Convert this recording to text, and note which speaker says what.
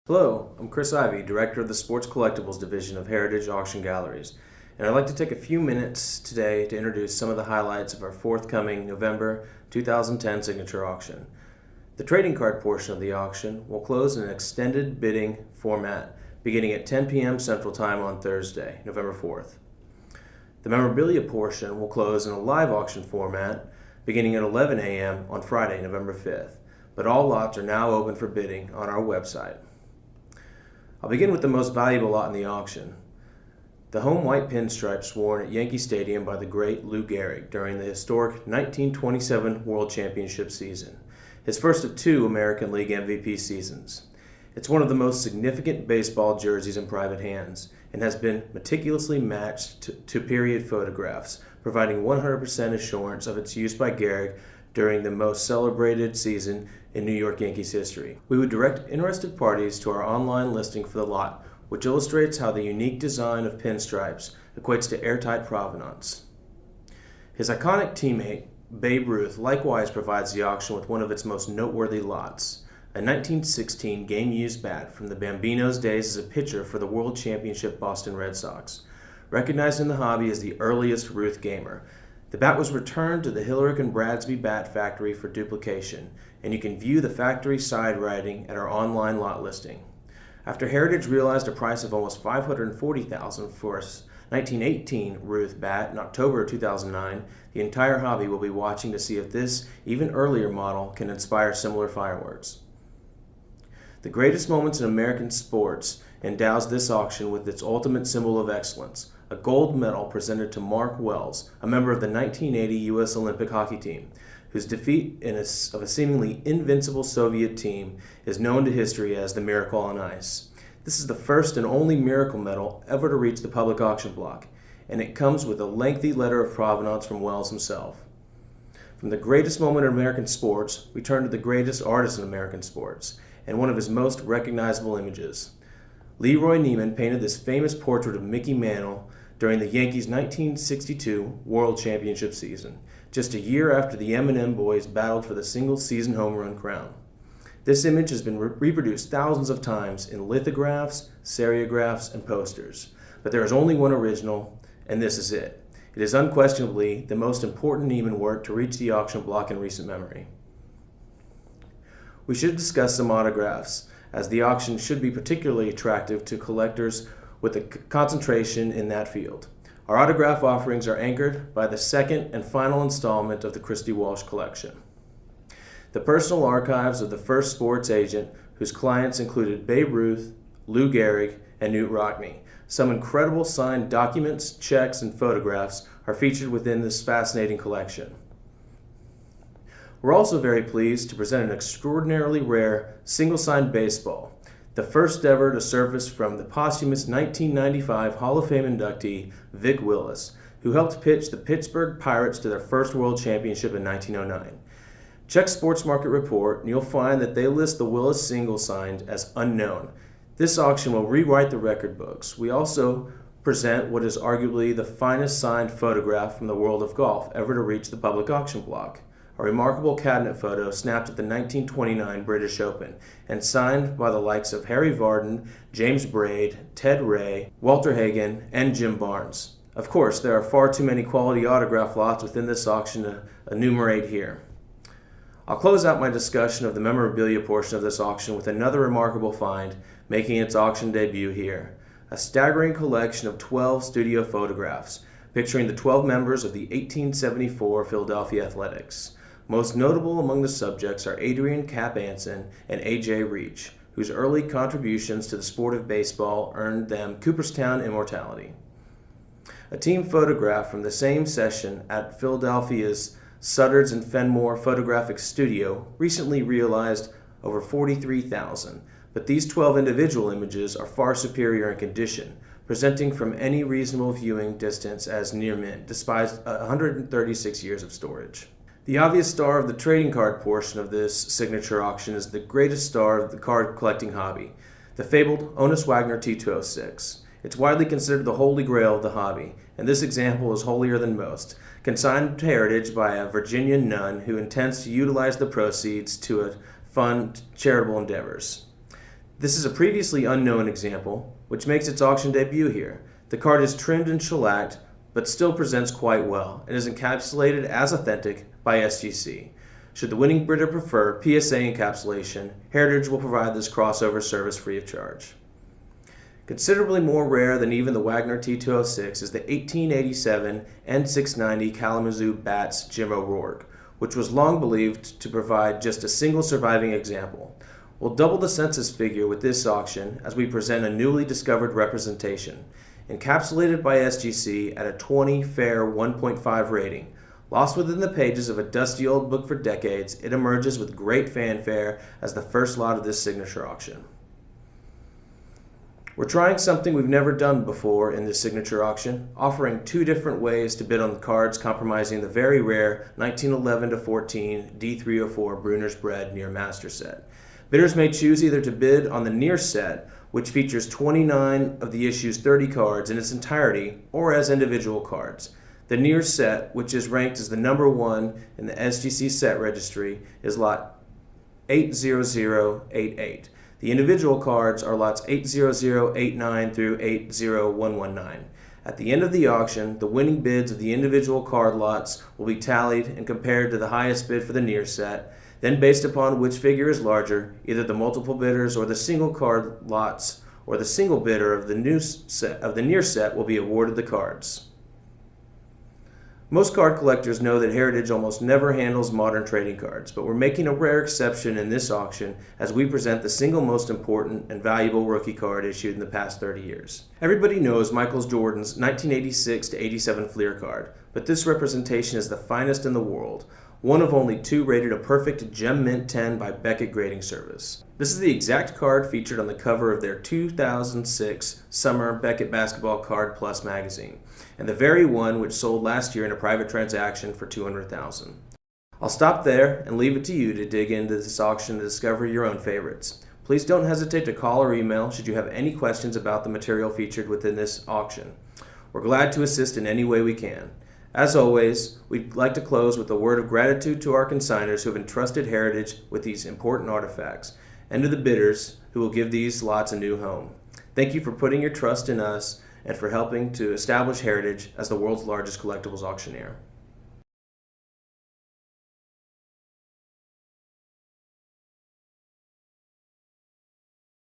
Speaker 1: Hello, I'm Chris Ivey, Director of the Sports Collectibles Division of Heritage Auction Galleries, and I'd like to take a few minutes today to introduce some of the highlights of our forthcoming November 2010 signature auction. The trading card portion of the auction will close in an extended bidding format beginning at 10 p.m. Central Time on Thursday, November 4th. The memorabilia portion will close in a live auction format beginning at 11 a.m. on Friday, November 5th, but all lots are now open for bidding on our website. I'll begin with the most valuable lot in the auction, the home white pinstripes worn at Yankee Stadium by the great Lou Gehrig during the historic 1927 World Championship season, his first of two American League MVP seasons. It's one of the most significant baseball jerseys in private hands and has been meticulously matched to period photographs, providing 100% assurance of its use by Gehrig during the most celebrated season in New York Yankees history. We would direct interested parties to our online listing for the lot, which illustrates how the unique design of pinstripes equates to airtight provenance. His iconic teammate, Babe Ruth, likewise provides the auction with one of its most noteworthy lots, a 1916 game-used bat from the Bambino's days as a pitcher for the World Championship Boston Red Sox. Recognized in the hobby as the earliest Ruth gamer, the bat was returned to the Hillerich and Bradsby Bat Factory for duplication, and you can view the factory side writing at our online lot listing. After Heritage realized a price of almost $540,000 for a 1918 Ruth bat in October 2009, the entire hobby will be watching to see if this even earlier model can inspire similar fireworks. The greatest moments in American sports endows this auction with its ultimate symbol of excellence, a gold medal presented to Mark Wells, a member of the 1980 U.S. Olympic hockey team, whose defeat of a seemingly invincible Soviet team is known to history as the Miracle on Ice. This is the first and only Miracle medal ever to reach the public auction block, and it comes with a lengthy letter of provenance from Wells himself. From the greatest moment in American sports, we turn to the greatest artist in American sports, and one of his most recognizable images. Leroy Neiman painted this famous portrait of Mickey Mantle during the Yankees' 1962 World Championship season, just a year after the M&M boys battled for the single-season home run crown. This image has been reproduced thousands of times in lithographs, seriographs, and posters, but there is only one original, and this is it. It is unquestionably the most important Neiman work to reach the auction block in recent memory. We should discuss some autographs, as the auction should be particularly attractive to collectors with a concentration in that field. Our autograph offerings are anchored by the second and final installment of the Christy Walsh collection. The personal archives of the first sports agent whose clients included Babe Ruth, Lou Gehrig, and Knute Rockne. Some incredible signed documents, checks, and photographs are featured within this fascinating collection. We're also very pleased to present an extraordinarily rare single-signed baseball, the first ever to surface from the posthumous 1995 Hall of Fame inductee Vic Willis, who helped pitch the Pittsburgh Pirates to their first World Championship in 1909. Check Sports Market Report and you'll find that they list the Willis single signed as unknown. This auction will rewrite the record books. We also present what is arguably the finest signed photograph from the world of golf ever to reach the public auction block. A remarkable cabinet photo snapped at the 1929 British Open and signed by the likes of Harry Vardon, James Braid, Ted Ray, Walter Hagen, and Jim Barnes. Of course, there are far too many quality autograph lots within this auction to enumerate here. I'll close out my discussion of the memorabilia portion of this auction with another remarkable find making its auction debut here. A staggering collection of 12 studio photographs picturing the 12 members of the 1874 Philadelphia Athletics. Most notable among the subjects are Adrian Cap Anson and A.J. Reach, whose early contributions to the sport of baseball earned them Cooperstown immortality. A team photograph from the same session at Philadelphia's Sutter's and Fenmore Photographic Studio recently realized over 43,000, but these 12 individual images are far superior in condition, presenting from any reasonable viewing distance as near mint, despite 136 years of storage. The obvious star of the trading card portion of this signature auction is the greatest star of the card collecting hobby, the fabled Honus Wagner T206. It's widely considered the holy grail of the hobby, and this example is holier than most, consigned to Heritage by a Virginia nun who intends to utilize the proceeds to fund charitable endeavors. This is a previously unknown example, which makes its auction debut here. The card is trimmed and shellacked, but still presents quite well, and is encapsulated as authentic by SGC. Should the winning bidder prefer PSA encapsulation, Heritage will provide this crossover service free of charge. Considerably more rare than even the Wagner T206 is the 1887 N690 Kalamazoo Bats Jim O'Rourke, which was long believed to provide just a single surviving example. We'll double the census figure with this auction as we present a newly discovered representation, encapsulated by SGC at a 20 fair 1.5 rating. Lost within the pages of a dusty old book for decades, it emerges with great fanfare as the first lot of this signature auction. We're trying something we've never done before in this signature auction, offering two different ways to bid on the cards comprising the very rare 1911-14 D304 Bruner's Bred Near Master set. Bidders may choose either to bid on the near set, which features 29 of the issue's 30 cards in its entirety, or as individual cards. The near set, which is ranked as the number one in the SGC set registry, is lot 80088. The individual cards are lots 80089 through 80119. At the end of the auction, the winning bids of the individual card lots will be tallied and compared to the highest bid for the near set. Then, based upon which figure is larger, either the multiple bidders or the single card lots or the single bidder of the near set will be awarded the cards. Most card collectors know that Heritage almost never handles modern trading cards, but we're making a rare exception in this auction as we present the single most important and valuable rookie card issued in the past 30 years. Everybody knows Michael Jordan's 1986-87 Fleer card, but this representation is the finest in the world, one of only two rated a perfect Gem Mint 10 by Beckett Grading Service. This is the exact card featured on the cover of their 2006 Summer Beckett Basketball Card Plus magazine, and the very one which sold last year in a private transaction for $200,000. I'll stop there and leave it to you to dig into this auction to discover your own favorites. Please don't hesitate to call or email should you have any questions about the material featured within this auction. We're glad to assist in any way we can. As always, we'd like to close with a word of gratitude to our consigners who have entrusted Heritage with these important artifacts, and to the bidders who will give these lots a new home. Thank you for putting your trust in us and for helping to establish Heritage as the world's largest collectibles auctioneer.